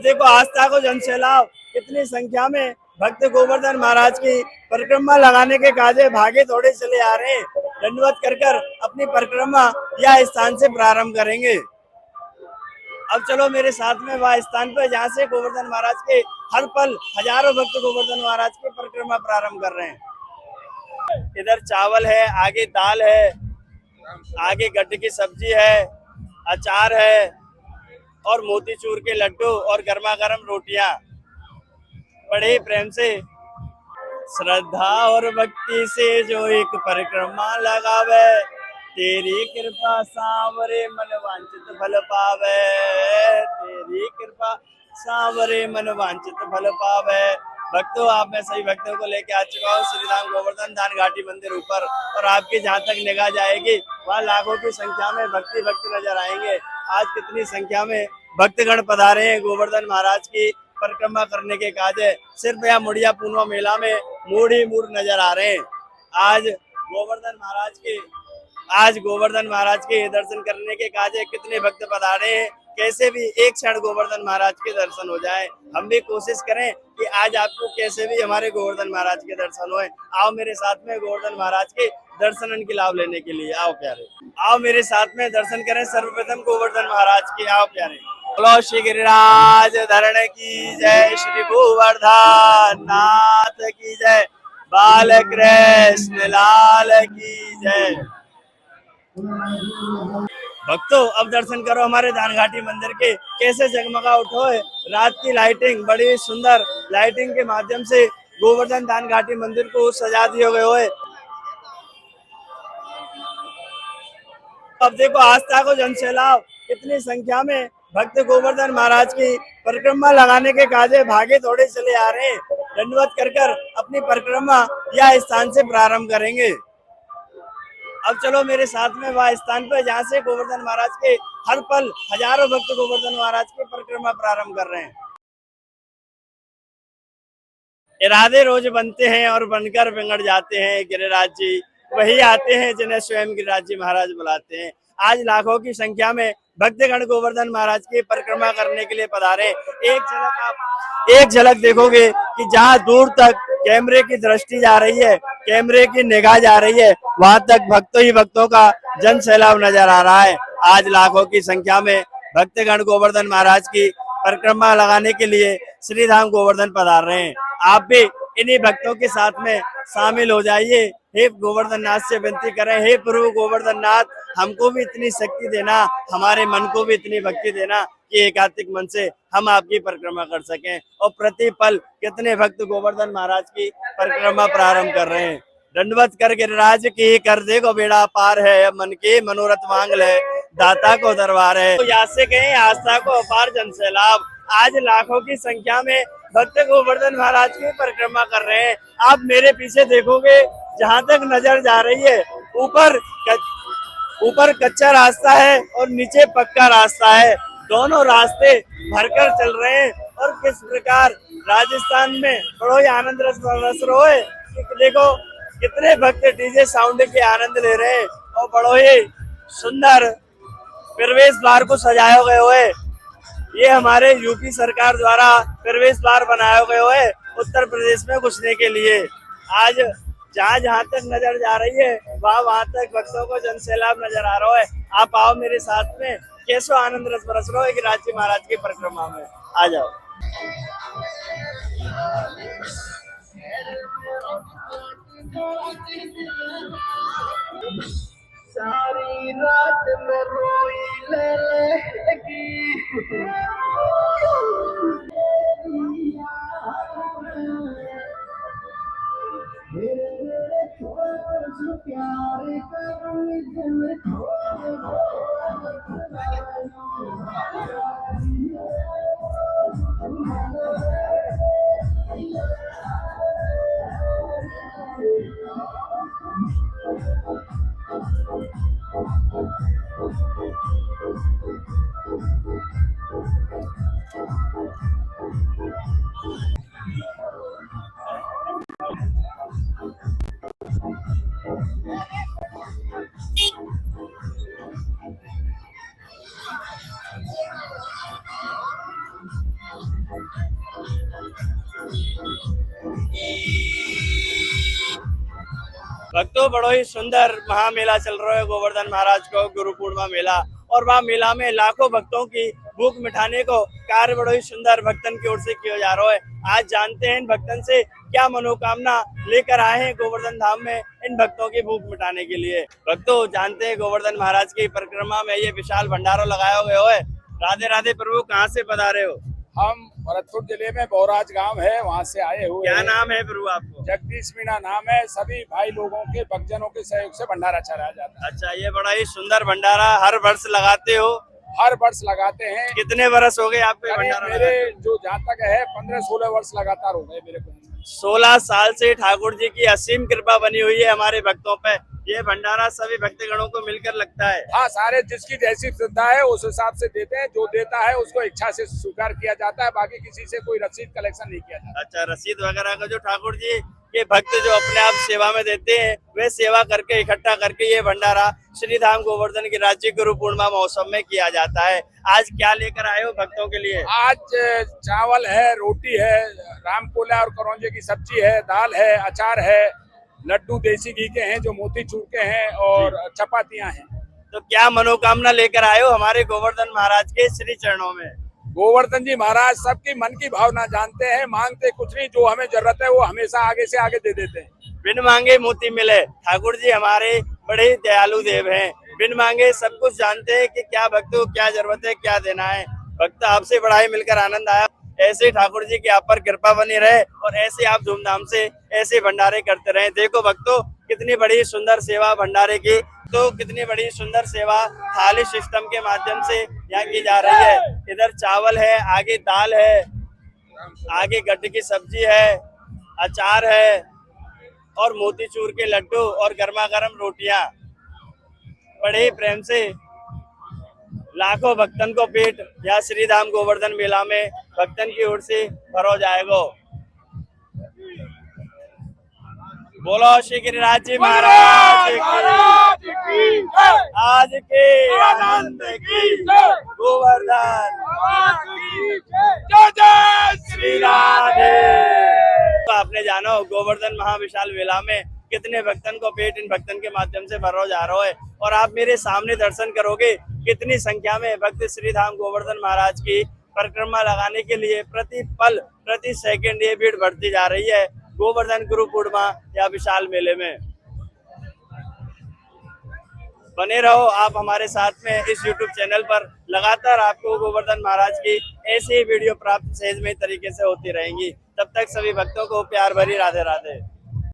देखो आस्था को जन सैलाब, कितनी संख्या में भक्त गोवर्धन महाराज की परिक्रमा लगाने के काजे भागे दौड़े चले आ रहे हैं। दंडवत कर कर अपनी परिक्रमा या स्थान से प्रारंभ करेंगे। अब चलो मेरे साथ में वह स्थान पर जहाँ से गोवर्धन महाराज के हर पल हजारों भक्त गोवर्धन महाराज की परिक्रमा प्रारंभ कर रहे हैं। इधर चावल है, आगे दाल है, आगे गट्टे की सब्जी है, अचार है और मोतीचूर के लड्डू और गर्मा गर्म रोटियां बड़े ही प्रेम से श्रद्धा और भक्ति से जो एक परिक्रमा लगावे, तेरी कृपा सांवरे मन वांछित फल पावे, तेरी कृपा सांवरे मन वांछित फल पावे। भक्तों, आप मैं सभी भक्तों को लेके आ चुका हूँ श्री धाम गोवर्धन धाम घाटी मंदिर ऊपर, और आपकी जहाँ तक निगाह जाएगी वहाँ लाखों की संख्या में भक्ति नजर आएंगे। आज कितनी संख्या में भक्तगण पधारे हैं गोवर्धन महाराज की परिक्रमा करने के काजे। सिर्फ यहाँ मुड़िया पूर्णिमा मेला में मूड ही मूड नजर आ रहे हैं। आज गोवर्धन महाराज के दर्शन करने के काजे कितने भक्त पधारे हैं। कैसे भी एक क्षण गोवर्धन महाराज के दर्शन हो जाए, हम भी कोशिश करें कि आज आपको कैसे भी हमारे गोवर्धन महाराज के दर्शन होए। आओ मेरे साथ में गोवर्धन महाराज के दर्शन की लाभ लेने के लिए। आओ प्यारे, आओ मेरे साथ में दर्शन करें सर्वप्रथम गोवर्धन महाराज के। आओ प्यारे, बोलो श्री गिरिराज धरण की जय, श्री गोवर्धन नाथ की जय, बाल कृष्ण लाल की जय। भक्तों, अब दर्शन करो हमारे धानघाटी मंदिर के, कैसे जगमगा उठो है। रात की लाइटिंग, बड़ी सुंदर लाइटिंग के माध्यम से गोवर्धन धानघाटी मंदिर को सजा दिया गया है। अब देखो आस्था को जन सैलाब, कितनी संख्या में भक्त गोवर्धन महाराज की परिक्रमा लगाने के काजे भागे दौड़े चले आ रहे हैं। दंडवत कर कर अपनी परिक्रमा या स्थान से प्रारंभ करेंगे। अब चलो मेरे साथ में वह स्थान पर जहाँ से गोवर्धन महाराज के हर पल हजारों भक्त गोवर्धन महाराज की परिक्रमा प्रारंभ कर रहे हैं। इरादे रोज बनते हैं और बनकर बिगड़ जाते हैं। गिरिराज जी वही आते हैं जिन्हें स्वयं गिरिराज जी महाराज बुलाते हैं। आज लाखों की संख्या में भक्तगण गोवर्धन महाराज की परिक्रमा करने के लिए पधारे। एक झलक देखोगे कि जहाँ दूर तक कैमरे की दृष्टि जा रही है, कैमरे की निगाह जा रही है, वहां तक भक्तों ही भक्तों का जन सैलाब नजर आ रहा है। आज लाखों की संख्या में भक्तगण गोवर्धन महाराज की परिक्रमा लगाने के लिए श्री धाम गोवर्धन पधार रहे हैं। आप भी इन्हीं भक्तों के साथ में शामिल हो जाइए। हे गोवर्धन नाथ से विनती करें, हे प्रभु गोवर्धन नाथ, हमको भी इतनी शक्ति देना, हमारे मन को भी इतनी भक्ति देना कि एकात्मिक मन से हम आपकी परिक्रमा कर सकें। और प्रति पल कितने भक्त गोवर्धन महाराज की परिक्रमा प्रारंभ कर रहे हैं। दंडवत कर गिरिराज की, कर देखो बेड़ा पार है, मन के मनोरथ मांग ले, दाता को दरबार है। तो यहाँ से कहें आस्था को अपार जन सैलाब। आज लाखों की संख्या में भक्त गोवर्धन महाराज की परिक्रमा कर रहे हैं। आप मेरे पीछे देखोगे, जहाँ तक नजर जा रही है, ऊपर कच्चा रास्ता है और नीचे पक्का रास्ता है। दोनों रास्ते भरकर चल रहे हैं। और किस प्रकार राजस्थान में बड़ो ही आनंद रस रहा है। देखो कितने भक्त डीजे साउंड के आनंद ले रहे हैं और बड़ो ही सुंदर प्रवेश द्वार को सजाया गया है। ये हमारे यूपी सरकार द्वारा प्रवेश द्वार बनाया गया है उत्तर प्रदेश में घुसने के लिए। आज जहाँ तक नजर जा रही है वहाँ तक भक्तों को जन सैलाब नजर आ रहा है। आप आओ मेरे साथ में, कैसो आनंद रस बरस रहा है गिरिराज जी महाराज की परिक्रमा में। आ जाओ। सारी रात में रोई लगी, प्यार भक्तों, बड़ो ही सुंदर महामेला चल रहा है गोवर्धन महाराज को गुरु पूर्णिमा मेला। और वह मेला में लाखों भक्तों की भूख मिटाने को कार्य बड़ो ही सुंदर भक्तन की ओर से किया जा रहा है। आज जानते हैं इन भक्तन से क्या मनोकामना लेकर आए हैं गोवर्धन धाम में इन भक्तों की भूख मिटाने के लिए। भक्तों, जानते हैं गोवर्धन महाराज की परिक्रमा में ये विशाल भंडारा लगाया गया है। राधे राधे प्रभु, कहाँ से पधारे हो? हम भरतपुर जिले में बौराज गांव है, वहाँ से आए हुए। क्या नाम है प्रभु आपको? जगदीश मीणा नाम है। सभी भाई लोगों के भक्तजनों के सहयोग से भंडारा चलाया जाता है। अच्छा, ये बड़ा ही सुंदर भंडारा हर वर्ष लगाते हो? हर वर्ष लगाते हैं। कितने वर्ष हो गए आपको ये भंडारा? मेरे जो जहाँ तक है 15-16 वर्ष लगातार हो गए मेरे को। 16 साल से ठाकुर जी की असीम कृपा बनी हुई है हमारे भक्तों पे। ये भंडारा सभी भक्तगणों को मिलकर लगता है। हाँ, सारे जिसकी जैसी श्रद्धा है उस हिसाब से देते हैं। जो देता है उसको इच्छा से स्वीकार किया जाता है। बाकी किसी से कोई रसीद कलेक्शन नहीं किया जाता। अच्छा, रसीद वगैरह का जो ठाकुर जी के भक्त जो अपने आप सेवा में देते हैं, वे सेवा करके इकट्ठा करके ये भंडारा श्री धाम गोवर्धन की राज्य गुरु पूर्णिमा महोत्सव में किया जाता है। आज क्या लेकर आए हो भक्तों के लिए? आज चावल है, रोटी है, राम कोला और करौंजे की सब्जी है, दाल है, अचार है, लड्डू देसी घी के हैं जो मोतीचूर के हैं, और चपातियां हैं। तो क्या मनोकामना लेकर आए हो हमारे गोवर्धन महाराज के श्री चरणों में? गोवर्धन जी महाराज सबकी मन की भावना जानते हैं। मांगते कुछ नहीं, जो हमें जरूरत है वो हमेशा आगे से आगे दे देते हैं। बिन मांगे मोती मिले। ठाकुर जी हमारे बड़े दयालु देव हैं। बिन मांगे सब कुछ जानते हैं कि क्या भक्त को क्या जरूरत है, क्या देना है। भक्त आपसे बड़ा ही मिलकर आनंद आया। ऐसे ठाकुर जी की आप पर कृपा बनी रहे और ऐसे आप धूमधाम से ऐसे भंडारे करते रहे। देखो भक्तों, कितनी बड़ी सुंदर सेवा भंडारे की, तो कितनी बड़ी सुंदर सेवा थाली सिस्टम के माध्यम से यहाँ की जा रही है। इधर चावल है, आगे दाल है, आगे गट्टे की सब्जी है, अचार है और मोतीचूर के लड्डू और गर्मा गर्म रोटियां। बड़े ही प्रेम से लाखों भक्तन को पेट या श्री धाम गोवर्धन मेला में भक्तन की ओर से भरो जाएगा। बोलो श्री गिरिराज जी महाराज की, आज के आनंद की, गोवर्धन श्री राधे। तो आपने जानो गोवर्धन महाविशाल मेला में कितने भक्तन को पेट इन भक्तन के माध्यम से भरो जा रहा है। और आप मेरे सामने दर्शन करोगे कितनी संख्या में भक्त श्री धाम गोवर्धन महाराज की परिक्रमा लगाने के लिए प्रति पल प्रति सेकंड ये भीड़ बढ़ती जा रही है गोवर्धन गुरु पूर्णिमा या विशाल मेले में। बने रहो आप हमारे साथ में इस YouTube चैनल पर। लगातार आपको गोवर्धन महाराज की ऐसी वीडियो प्राप्त सहजमय तरीके से होती रहेंगी। तब तक सभी भक्तों को प्यार भरी राधे राधे।